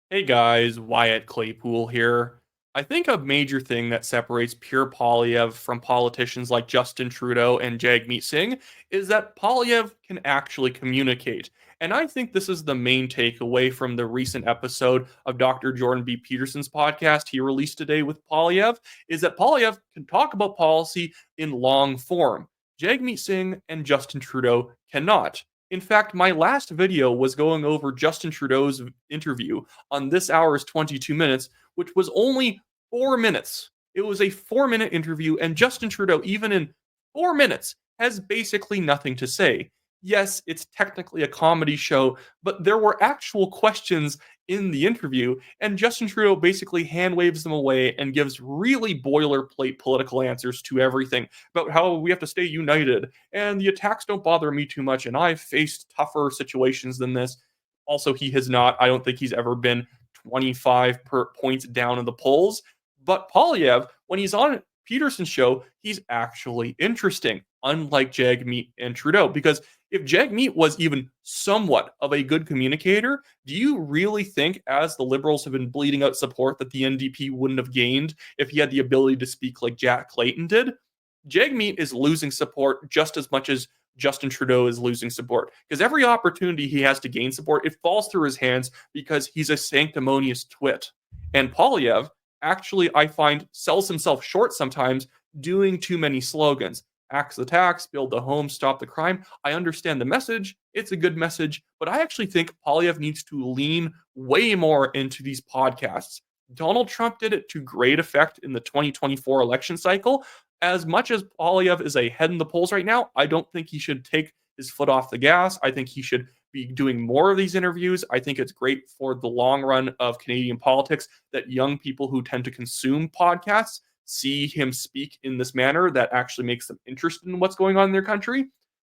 Hey guys, Wyatt Claypool here. I think a major thing that separates Pierre Poilievre from politicians like Justin Trudeau and Jagmeet Singh is that Poilievre can actually communicate. And I think this is the main takeaway from the recent episode of Dr. Jordan B. Peterson's podcast he released today with Poilievre, is that Poilievre can talk about policy in long form. Jagmeet Singh and Justin Trudeau cannot. In fact, my last video was going over Justin Trudeau's interview on this hour's 22 minutes, which was only 4 minutes. It was a 4 minute interview, and Justin Trudeau, even in 4 minutes, has basically nothing to say. Yes, it's technically a comedy show, but there were actual questions in the interview, and Justin Trudeau basically hand waves them away and gives really boilerplate political answers to everything about how we have to stay united, and the attacks don't bother me too much, and I've faced tougher situations than this. Also, he has not. I don't think he's ever been 25 points down in the polls. But Poilievre, when he's on Peterson's show, he's actually interesting, unlike Jagmeet and Trudeau. Because if Jagmeet was even somewhat of a good communicator, do you really think, as the Liberals have been bleeding out support, that the NDP wouldn't have gained if he had the ability to speak like Jack Clayton did? Jagmeet is losing support just as much as Justin Trudeau is losing support, because every opportunity he has to gain support, it falls through his hands because he's a sanctimonious twit. And Poilievre actually, I find, sells himself short sometimes doing too many slogans. Axe the tax, build the home, stop the crime. I understand the message. It's a good message, but I actually think Poilievre needs to lean way more into these podcasts. Donald Trump did it to great effect in the 2024 election cycle. As much as Poilievre is a head in the polls right now, I don't think he should take his foot off the gas. I think he should be doing more of these interviews. I think it's great for the long run of Canadian politics that young people who tend to consume podcasts see him speak in this manner that actually makes them interested in what's going on in their country.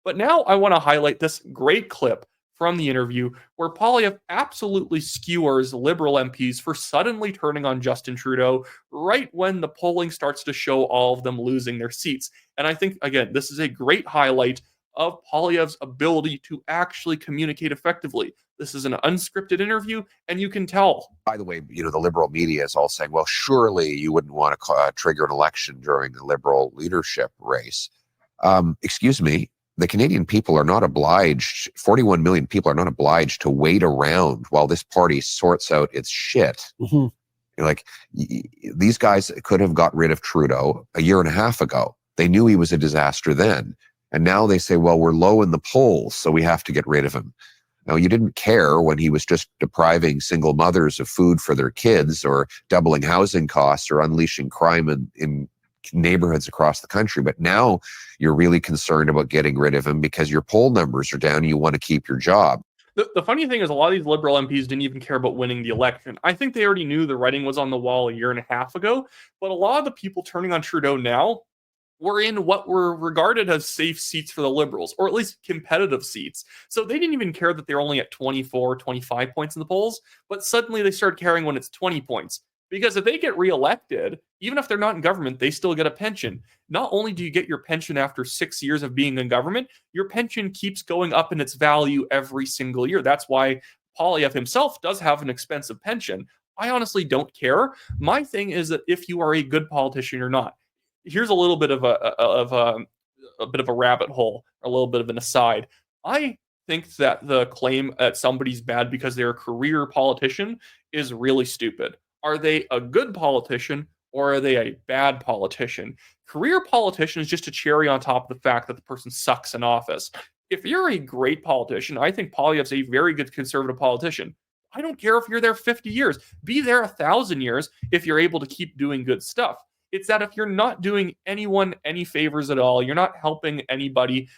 But now I want to highlight this great clip from the interview where Poilievre absolutely skewers Liberal MPs for suddenly turning on Justin Trudeau right when the polling starts to show all of them losing their seats. And I think, again, this is a great highlight of Poilievre's ability to actually communicate effectively. This is an unscripted interview, and you can tell. By the way, the liberal media is all saying, well, surely you wouldn't want to trigger an election during a liberal leadership race. Excuse me. The Canadian people are not obliged, 41 million people are not obliged to wait around while this party sorts out its shit. These guys could have got rid of Trudeau a year and a half ago. They knew he was a disaster then. And now they say, well, we're low in the polls, so we have to get rid of him. Now, you didn't care when he was just depriving single mothers of food for their kids or doubling housing costs or unleashing crime in neighborhoods across the country. But now you're really concerned about getting rid of him because your poll numbers are down and you want to keep your job. The funny thing is a lot of these Liberal MPs didn't even care about winning the election. I think they already knew the writing was on the wall a year and a half ago. But a lot of the people turning on Trudeau now were in what were regarded as safe seats for the Liberals, or at least competitive seats. So they didn't even care that they're only at 24, 25 points in the polls, but suddenly they start caring when it's 20 points. Because if they get reelected, even if they're not in government, they still get a pension. Not only do you get your pension after 6 years of being in government, your pension keeps going up in its value every single year. That's why Poilievre himself does have an expensive pension. I honestly don't care. My thing is that if you are a good politician or not, here's a little bit of a bit of a rabbit hole, a little bit of an aside. I think that the claim that somebody's bad because they're a career politician is really stupid. Are they a good politician or are they a bad politician? Career politician is just a cherry on top of the fact that the person sucks in office. If you're a great politician, I think Poilievre's a very good conservative politician. I don't care if you're there 50 years. Be there 1,000 years if you're able to keep doing good stuff. It's that if you're not doing anyone any favors at all, you're not helping anybody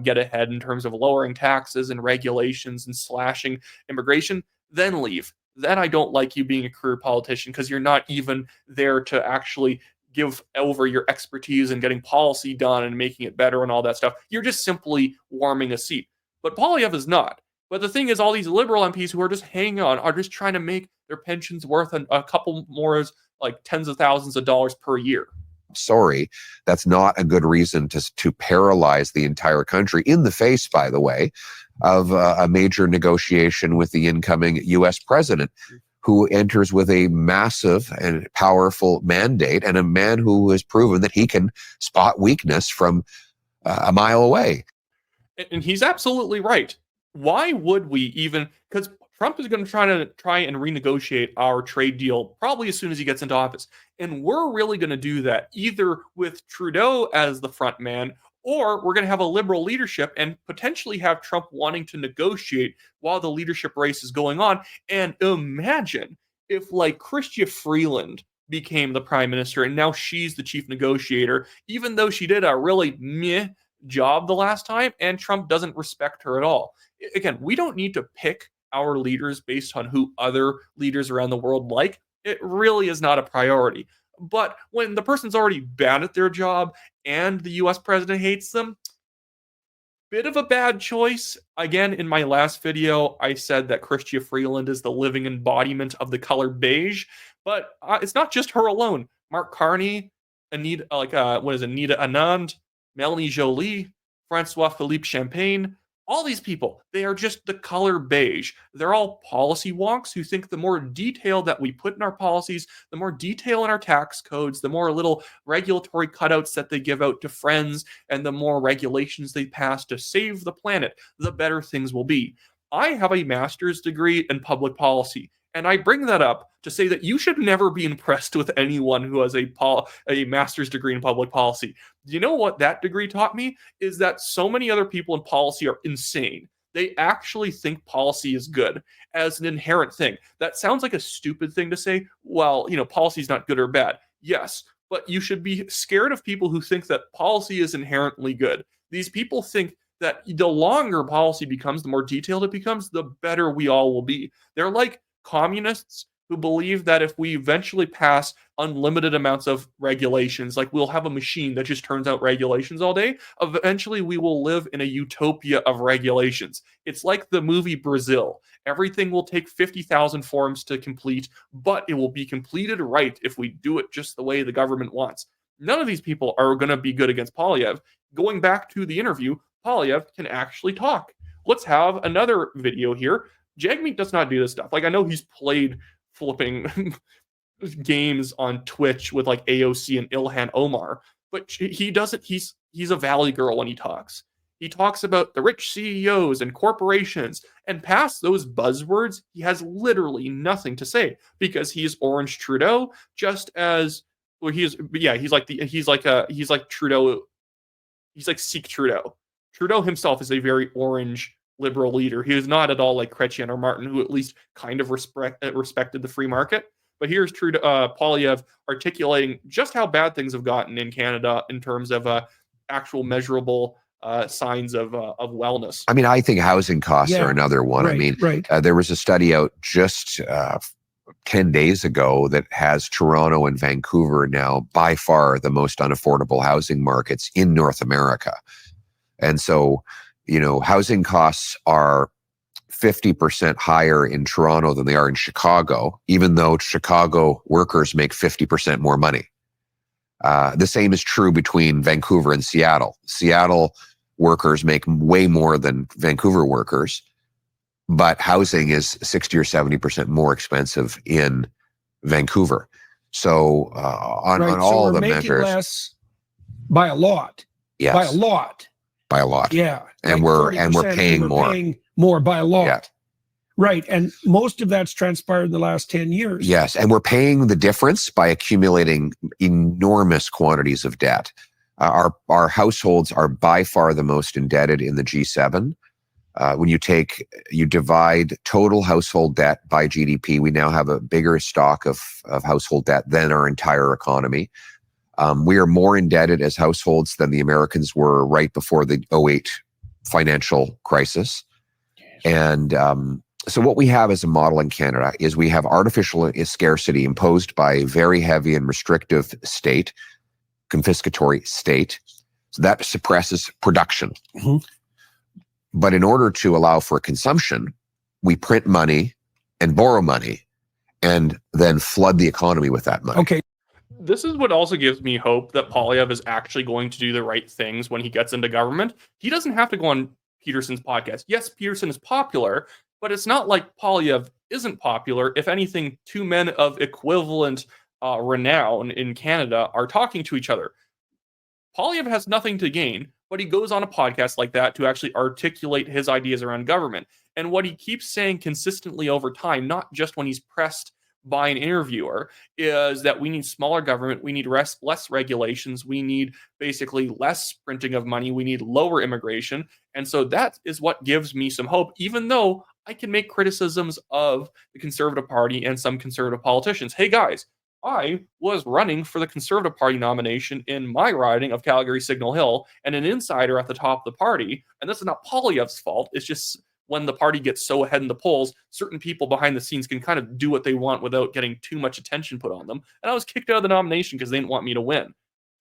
get ahead in terms of lowering taxes and regulations and slashing immigration, then leave. Then I don't like you being a career politician because you're not even there to actually give over your expertise and getting policy done and making it better and all that stuff. You're just simply warming a seat. But Poilievre is not. But the thing is, all these Liberal MPs who are just hanging on are just trying to make their pensions worth a couple more, like tens of thousands of dollars per year. Sorry, that's not a good reason to paralyze the entire country, in the face, by the way, of a major negotiation with the incoming U.S. president. who enters with a massive and powerful mandate, and a man who has proven that he can spot weakness from a mile away. And he's absolutely right. Why would we even? Because Trump is going to try and renegotiate our trade deal probably as soon as he gets into office, and we're really going to do that either with Trudeau as the front man, or we're going to have a liberal leadership and potentially have Trump wanting to negotiate while the leadership race is going on. And imagine if, like, Chrystia Freeland became the prime minister and now she's the chief negotiator, even though she did a really meh job the last time, and Trump doesn't respect her at all. Again, we don't need to pick our leaders based on who other leaders around the world like. It really is not a priority. But when the person's already bad at their job and the US president hates them, bit of a bad choice. Again, in my last video, I said that Chrystia Freeland is the living embodiment of the color beige, but it's not just her alone. Mark Carney, Anita Anand, Melanie Jolie, Francois Philippe Champagne, all these people, they are just the color beige. They're all policy wonks who think the more detail that we put in our policies, the more detail in our tax codes, the more little regulatory cutouts that they give out to friends, and the more regulations they pass to save the planet, the better things will be. I have a master's degree in public policy, and I bring that up to say that you should never be impressed with anyone who has a master's degree in public policy. Do you know what that degree taught me? Is that so many other people in policy are insane. They actually think policy is good as an inherent thing. That sounds like a stupid thing to say. Well, policy is not good or bad. Yes, but you should be scared of people who think that policy is inherently good. These people think that the longer policy becomes, the more detailed it becomes, the better we all will be. They're like communists who believe that if we eventually pass unlimited amounts of regulations, like we'll have a machine that just turns out regulations all day, eventually we will live in a utopia of regulations. It's like the movie Brazil. Everything will take 50,000 forms to complete, but it will be completed right if we do it just the way the government wants. None of these people are going to be good against Poilievre. Going back to the interview, Poilievre can actually talk. Let's have another video here. Jagmeet does not do this stuff. Like, I know he's played flipping games on Twitch with like AOC and Ilhan Omar, but he doesn't. He's a valley girl when he talks. He talks about the rich CEOs and corporations, and past those buzzwords, he has literally nothing to say because he's Orange Trudeau, just as well. He's like Trudeau. He's like Sikh Trudeau. Trudeau himself is a very orange liberal leader. He is not at all like Chrétien or Martin, who at least kind of respected the free market. But here's Poilievre articulating just how bad things have gotten in Canada in terms of actual measurable signs of wellness. I mean, I think housing costs are another one. Right. There was a study out just 10 days ago that has Toronto and Vancouver now by far the most unaffordable housing markets in North America. And so, housing costs are 50% higher in Toronto than they are in Chicago, even though Chicago workers make 50% more money. The same is true between Vancouver and Seattle. Seattle workers make way more than Vancouver workers, but housing is 60 or 70% more expensive in Vancouver. So on all the measures, less by a lot. Yes. By a lot. Yeah. And we're paying more. Paying more by a lot. Yeah. Right. And most of that's transpired in the last 10 years. Yes. And we're paying the difference by accumulating enormous quantities of debt. Our households are by far the most indebted in the G7. When you divide total household debt by GDP, we now have a bigger stock of household debt than our entire economy. We are more indebted as households than the Americans were right before the 2008 financial crisis. And so what we have as a model in Canada is we have artificial scarcity imposed by a very heavy and restrictive state, confiscatory state. So that suppresses production. Mm-hmm. But in order to allow for consumption, we print money and borrow money and then flood the economy with that money. Okay. This is what also gives me hope that Poilievre is actually going to do the right things when he gets into government. He doesn't have to go on Peterson's podcast. Yes, Peterson is popular, but it's not like Poilievre isn't popular. If anything, two men of equivalent renown in Canada are talking to each other. Poilievre has nothing to gain, but he goes on a podcast like that to actually articulate his ideas around government. And what he keeps saying consistently over time, not just when he's pressed by an interviewer, is that we need smaller government, we need less regulations, we need basically less printing of money, we need lower immigration. And so that is what gives me some hope, even though I can make criticisms of the Conservative Party and some Conservative politicians. Hey guys, I was running for the Conservative Party nomination in my riding of Calgary Signal Hill, and an insider at the top of the party, and this is not Poilievre's fault, it's just when the party gets so ahead in the polls, certain people behind the scenes can kind of do what they want without getting too much attention put on them. And I was kicked out of the nomination because they didn't want me to win.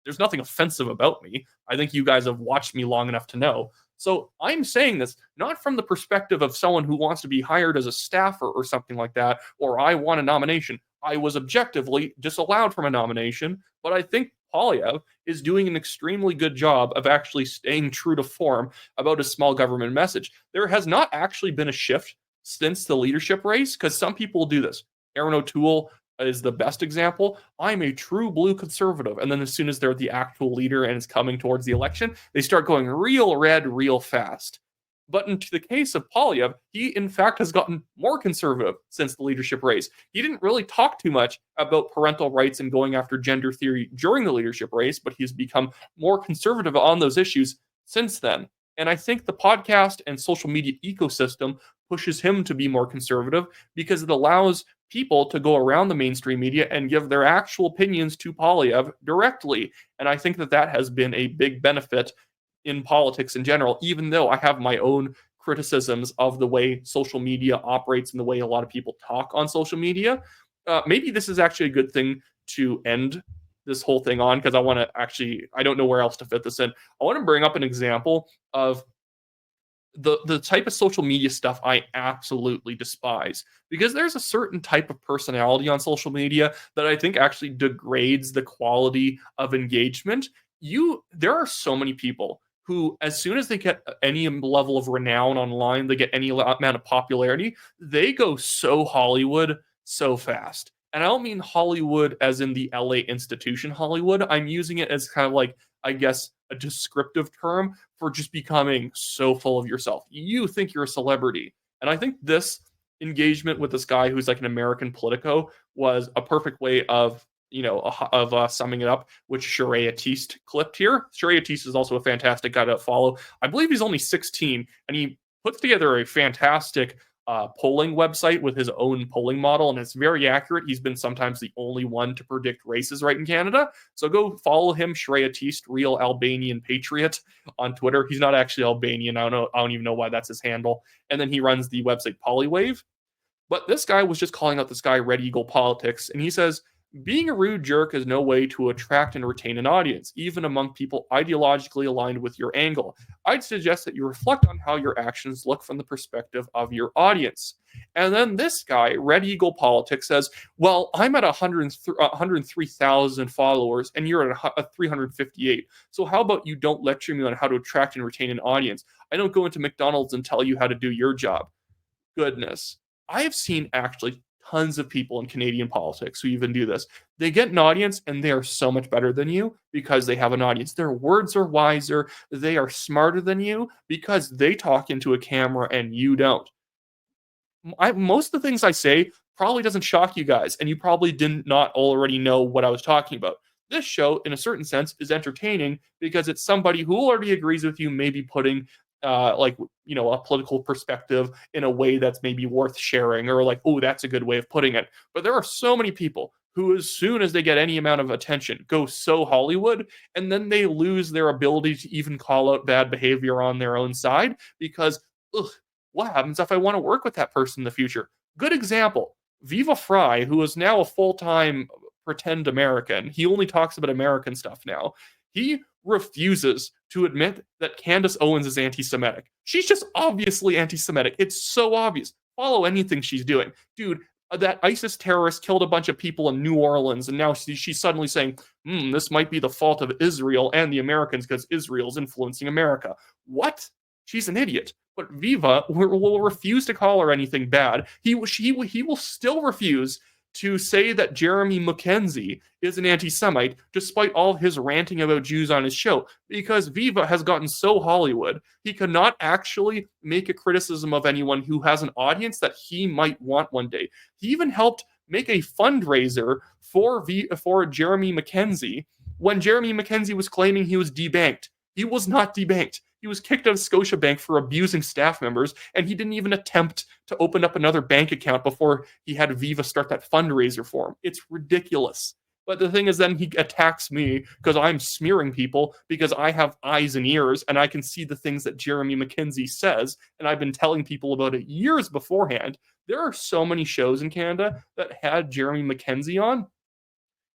There's nothing offensive about me. I think you guys have watched me long enough to know. So I'm saying this not from the perspective of someone who wants to be hired as a staffer or something like that, or I want a nomination. I was objectively disallowed from a nomination, but I think Poilievre is doing an extremely good job of actually staying true to form about a small government message. There has not actually been a shift since the leadership race, because some people do this. Aaron O'Toole is the best example. I'm a true blue conservative. And then as soon as they're the actual leader and it's coming towards the election, they start going real red real fast. But in the case of Poilievre, he in fact has gotten more conservative since the leadership race. He didn't really talk too much about parental rights and going after gender theory during the leadership race, but he's become more conservative on those issues since then. And I think the podcast and social media ecosystem pushes him to be more conservative because it allows people to go around the mainstream media and give their actual opinions to Poilievre directly. And I think that that has been a big benefit in politics in general, even though I have my own criticisms of the way social media operates and the way a lot of people talk on social media. Maybe this is actually a good thing to end this whole thing on, because I don't know where else to fit this in. I want to bring up an example of the type of social media stuff I absolutely despise, because there's a certain type of personality on social media that I think actually degrades the quality of engagement. There are so many people who, as soon as they get any level of renown online, they get any amount of popularity, they go so Hollywood so fast. And I don't mean Hollywood as in the LA institution Hollywood. I'm using it as kind of like, I guess, a descriptive term for just becoming so full of yourself. You think you're a celebrity. And I think this engagement with this guy who's like an American Politico was a perfect way of summing it up, which Sheree Atiste clipped here. Sheree Atiste is also a fantastic guy to follow. I believe he's only 16, and he puts together a fantastic polling website with his own polling model, and it's very accurate. He's been sometimes the only one to predict races right in Canada. So go follow him, Sheree Atiste, Real Albanian Patriot, on Twitter. He's not actually Albanian. I don't even know why that's his handle. And then he runs the website Poilievre. But this guy was just calling out this guy Red Eagle Politics, and he says, being a rude jerk is no way to attract and retain an audience, even among people ideologically aligned with your angle. I'd suggest that you reflect on how your actions look from the perspective of your audience. And then this guy, Red Eagle Politics, says, well, I'm at 103,000 followers and you're at 358. So how about you don't lecture me on how to attract and retain an audience? I don't go into McDonald's and tell you how to do your job. Goodness. I have seen actually tons of people in Canadian politics who even do this. They get an audience and they are so much better than you because they have an audience. Their words are wiser. They are smarter than you because they talk into a camera and you don't. Most of the things I say probably doesn't shock you guys, and you probably did not already know what I was talking about. This show, in a certain sense, is entertaining because it's somebody who already agrees with you, maybe putting a political perspective in a way that's maybe worth sharing, or like, oh, that's a good way of putting it. But there are so many people who, as soon as they get any amount of attention, go so Hollywood, and then they lose their ability to even call out bad behavior on their own side because, what happens if I want to work with that person in the future? Good example, Viva Fry, who is now a full-time pretend American. He only talks about American stuff now. He refuses to admit that Candace Owens is anti-Semitic. She's just obviously anti-Semitic. It's so obvious. Follow anything she's doing. Dude, that ISIS terrorist killed a bunch of people in New Orleans, and now she's suddenly saying, this might be the fault of Israel and the Americans because Israel's influencing America. What? She's an idiot. But Viva will refuse to call her anything bad. He will still refuse to say that Jeremy Mackenzie is an anti-Semite, despite all his ranting about Jews on his show, because Viva has gotten so Hollywood, he cannot actually make a criticism of anyone who has an audience that he might want one day. He even helped make a fundraiser for Jeremy Mackenzie when Jeremy Mackenzie was claiming he was debanked. He was not debanked. He was kicked out of Scotiabank for abusing staff members, and he didn't even attempt to open up another bank account before he had Viva start that fundraiser for him. It's ridiculous. But the thing is, then he attacks me because I'm smearing people because I have eyes and ears and I can see the things that Jeremy Mackenzie says, and I've been telling people about it years beforehand. There are so many shows in Canada that had Jeremy Mackenzie on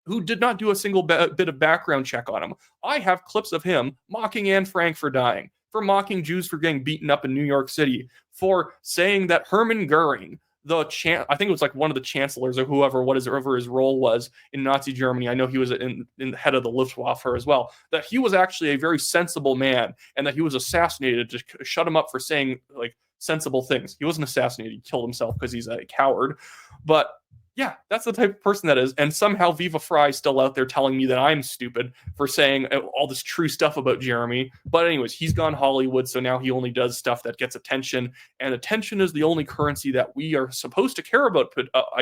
who did not do a single bit of background check on him. I have clips of him mocking Anne Frank for dying, for mocking Jews for getting beaten up in New York City, for saying that Hermann Goering, I think it was like one of the chancellors or whatever his role was in Nazi Germany. I know he was in the head of the Luftwaffe as well, that he was actually a very sensible man and that he was assassinated to shut him up for saying like sensible things. He wasn't assassinated. He killed himself because he's a coward. But yeah, that's the type of person that is. And somehow Viva Fry is still out there telling me that I'm stupid for saying all this true stuff about Jeremy. But anyways, he's gone Hollywood, so now he only does stuff that gets attention. And attention is the only currency that we are supposed to care about,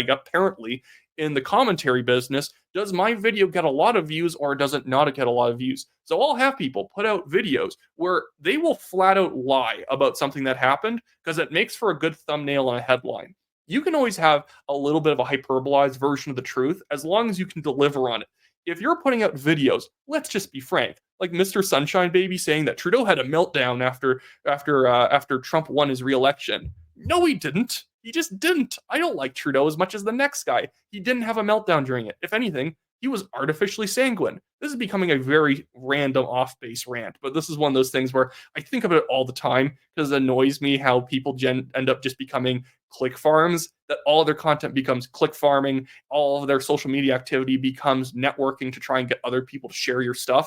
apparently, in the commentary business. Does my video get a lot of views or does it not get a lot of views? So I'll have people put out videos where they will flat out lie about something that happened because it makes for a good thumbnail and a headline. You can always have a little bit of a hyperbolized version of the truth as long as you can deliver on it. If you're putting out videos, let's just be frank, like Mr. Sunshine Baby saying that Trudeau had a meltdown after Trump won his re-election. No, he didn't. He just didn't. I don't like Trudeau as much as the next guy. He didn't have a meltdown during it. If anything, he was artificially sanguine. This is becoming a very random off-base rant, but this is one of those things where I think about it all the time because it annoys me how people end up just becoming click farms, that all their content becomes click farming, all of their social media activity becomes networking to try and get other people to share your stuff.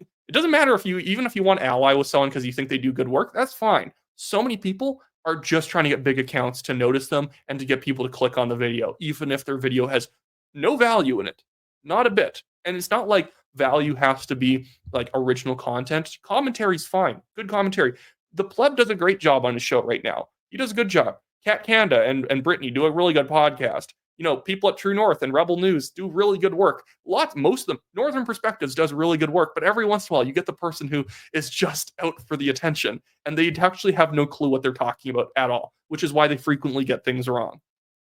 It doesn't matter even if you want to ally with someone because you think they do good work, that's fine. So many people are just trying to get big accounts to notice them and to get people to click on the video, even if their video has no value in it. Not a bit. And it's not like value has to be like original content. Commentary's fine. Good commentary. The Pleb does a great job on his show right now. He does a good job. Kat Kanda and Brittany do a really good podcast. You know, people at True North and Rebel News do really good work. Most of them, Northern Perspectives does really good work, but every once in a while you get the person who is just out for the attention and they actually have no clue what they're talking about at all, which is why they frequently get things wrong.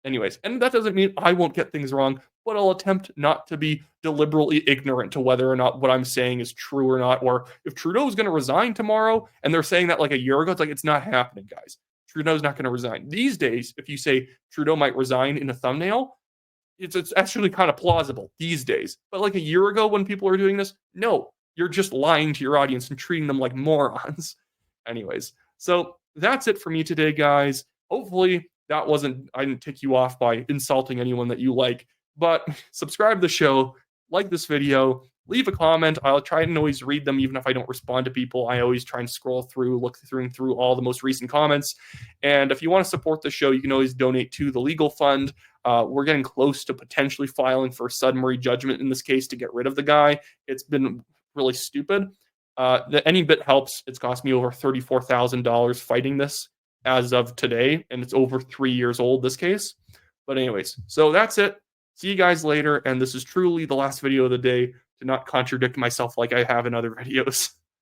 Anyways, and that doesn't mean I won't get things wrong, but I'll attempt not to be deliberately ignorant to whether or not what I'm saying is true or not, or if Trudeau is going to resign tomorrow and they're saying that like a year ago, it's like, it's not happening, guys. Trudeau's not going to resign. These days, if you say Trudeau might resign in a thumbnail, it's actually kind of plausible these days. But like a year ago when people were doing this, no, you're just lying to your audience and treating them like morons. Anyways, so that's it for me today, guys. Hopefully I didn't tick you off by insulting anyone that you like, but subscribe to the show, like this video, leave a comment. I'll try and always read them, even if I don't respond to people. I always try and scroll through, look through all the most recent comments. And if you want to support the show, you can always donate to the legal fund. We're getting close to potentially filing for a summary judgment in this case to get rid of the guy. It's been really stupid. Any bit helps. It's cost me over $34,000 fighting this as of today, and it's over 3 years old, this case. But anyways, so that's it. See you guys later, and this is truly the last video of the day, to not contradict myself like I have in other videos.